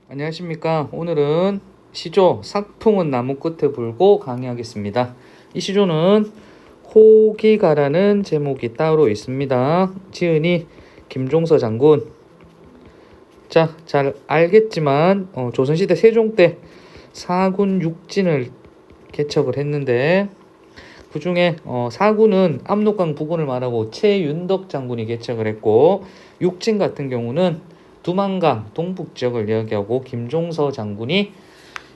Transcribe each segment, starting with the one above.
안녕하십니까. 오늘은 시조 삭풍은 나무 끝에 불고 강의하겠습니다. 이 시조는 호기가라는 제목이 따로 있습니다. 지은이 김종서 장군. 자, 잘 알겠지만 조선시대 세종 때 사군 육진을 개척을 했는데 그 중에 사군은 압록강 부근을 말하고 최윤덕 장군이 개척을 했고, 육진 같은 경우는 두만강 동북 지역을 이야기하고 김종서 장군이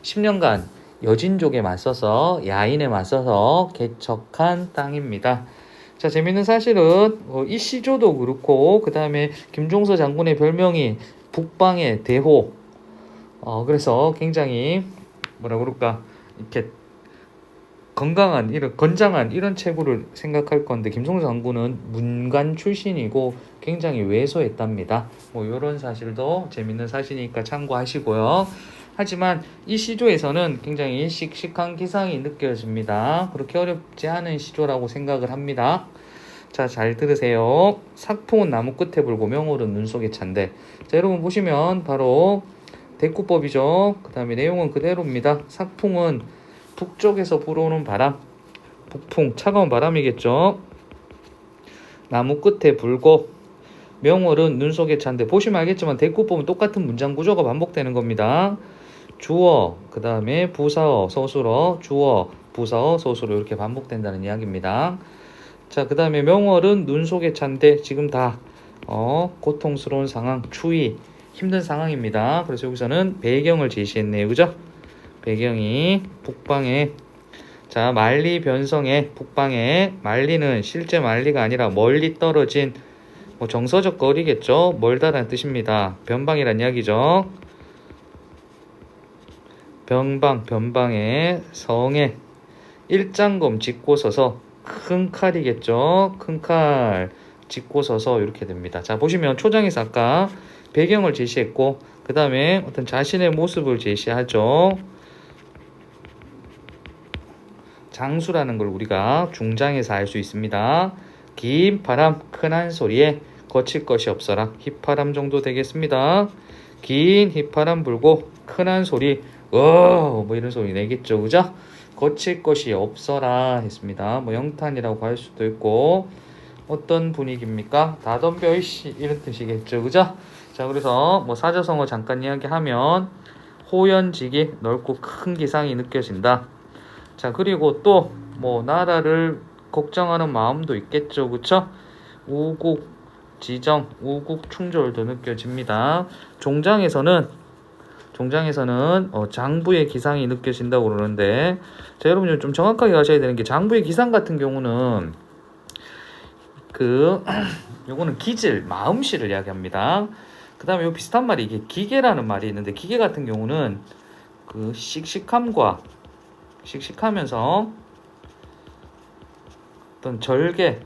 10년간 여진족에 맞서서 야인에 맞서서 개척한 땅입니다. 자, 재밌는 사실은 이 시조도 그렇고 그 다음에 김종서 장군의 별명이 북방의 대호. 그래서 굉장히 뭐라 그럴까, 이렇게 건강한 이런 건장한 이런 체구를 생각할 건데, 김종서 장군은 문관 출신이고 굉장히 왜소했답니다. 뭐 이런 사실도 재밌는 사실이니까 참고하시고요. 하지만 이 시조에서는 굉장히 씩씩한 기상이 느껴집니다. 그렇게 어렵지 않은 시조라고 생각을 합니다. 자, 잘 들으세요. 삭풍은 나무 끝에 불고 명월은 눈 속에 찬데. 자, 여러분 보시면 바로 대구법이죠. 그 다음에 내용은 그대로입니다. 삭풍은 북쪽에서 불어오는 바람, 북풍, 차가운 바람이겠죠. 나무 끝에 불고 명월은 눈 속에 찬데, 보시면 알겠지만 대구법은 똑같은 문장 구조가 반복되는 겁니다. 주어, 그 다음에 부사어, 서술어, 주어, 부사어, 서술어 이렇게 반복된다는 이야기입니다. 자, 그 다음에 명월은 눈 속에 찬데, 지금 다 고통스러운 상황, 추위, 힘든 상황입니다. 그래서 여기서는 배경을 제시했네요. 그죠? 배경이 북방에, 자, 만리 변성의 북방에, 만리는 실제 만리가 아니라 멀리 떨어진 정서적 거리겠죠. 멀다라는 뜻입니다. 변방이란 이야기죠. 변방의 성에 일장검 짚고 서서, 큰 칼이겠죠. 큰 칼 짚고 서서 이렇게 됩니다. 자, 보시면 초장에서 아까 배경을 제시했고 그 다음에 어떤 자신의 모습을 제시하죠. 장수라는 걸 우리가 중장에서 알 수 있습니다. 긴 바람 큰 한 소리에 거칠 것이 없어라. 휘파람 정도 되겠습니다. 긴 휘파람 불고 큰 한 소리, 뭐 이런 소리 내겠죠. 그죠? 거칠 것이 없어라 했습니다. 뭐 영탄이라고 할 수도 있고, 어떤 분위기입니까? 다덤벼이씨 이런 뜻이겠죠. 그죠? 자, 그래서 뭐 사자성어 잠깐 이야기하면 호연지기, 넓고 큰 기상이 느껴진다. 자, 그리고 또 뭐 나라를 걱정하는 마음도 있겠죠. 그쵸? 우국 지정, 우국 충돌도 느껴집니다. 종장에서는 장부의 기상이 느껴진다고 그러는데, 자, 여러분 좀 정확하게 아셔야 되는 게, 장부의 기상 같은 경우는 요거는 기질, 마음씨를 이야기합니다. 그 다음에 요 비슷한 말이, 이게 기계라는 말이 있는데, 기계 같은 경우는 그 씩씩하면서 어떤 절개가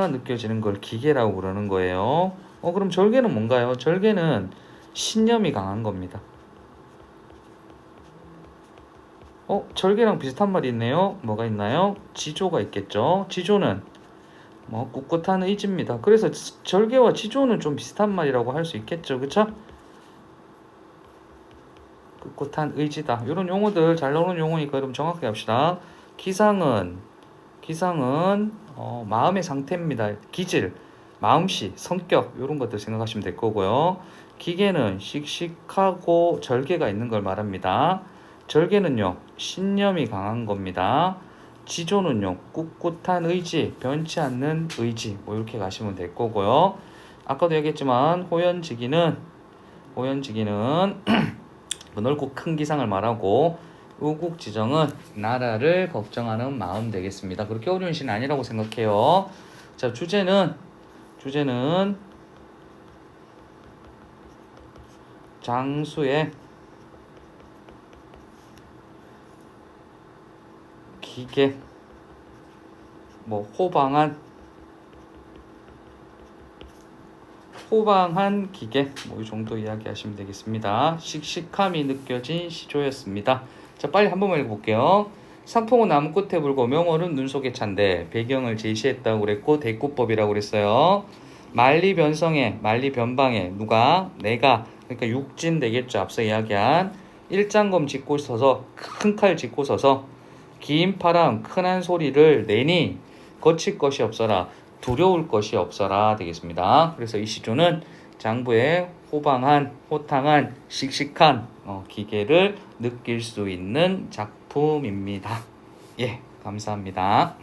느껴지는 걸 기계라고 그러는 거예요. 그럼 절개는 뭔가요? 절개는 신념이 강한 겁니다. 절개랑 비슷한 말이 있네요. 뭐가 있나요? 지조가 있겠죠. 지조는 꿋꿋한 의지입니다. 그래서 절개와 지조는 좀 비슷한 말이라고 할 수 있겠죠. 그쵸? 꿋꿋한 의지다. 이런 용어들 잘 나오는 용어니까 여러분 정확하게 합시다. 기상은 마음의 상태입니다. 기질, 마음씨, 성격 이런 것들 생각하시면 될 거고요. 기계는 씩씩하고 절개가 있는 걸 말합니다. 절개는요, 신념이 강한 겁니다. 지조는요, 꿋꿋한 의지, 변치 않는 의지, 뭐 이렇게 가시면 될 거고요. 아까도 얘기했지만 호연지기는 넓고 큰 기상을 말하고, 우국지정은 나라를 걱정하는 마음 되겠습니다. 그렇게 어려운 시는 아니라고 생각해요. 자, 주제는 장수의 기계, 호방한 기계, 이 정도 이야기하시면 되겠습니다. 씩씩함이 느껴진 시조였습니다. 자, 빨리 한 번만 읽어볼게요. 삭풍은 나무 끝에 불고 명월은 눈 속에 찬데, 배경을 제시했다고 그랬고 대구법이라고 그랬어요. 만리 변성에, 만리 변방에, 누가? 내가. 그러니까 육진 되겠죠. 앞서 이야기한 일장검 짚고 서서 큰 칼 짚고 서서 긴 파랑 큰한 소리를 내니 거칠 것이 없어라 두려울 것이 없어라 되겠습니다. 그래서 이 시조는 장부의 호방한 호탕한 씩씩한 기계를 느낄 수 있는 작품입니다. 예, 감사합니다.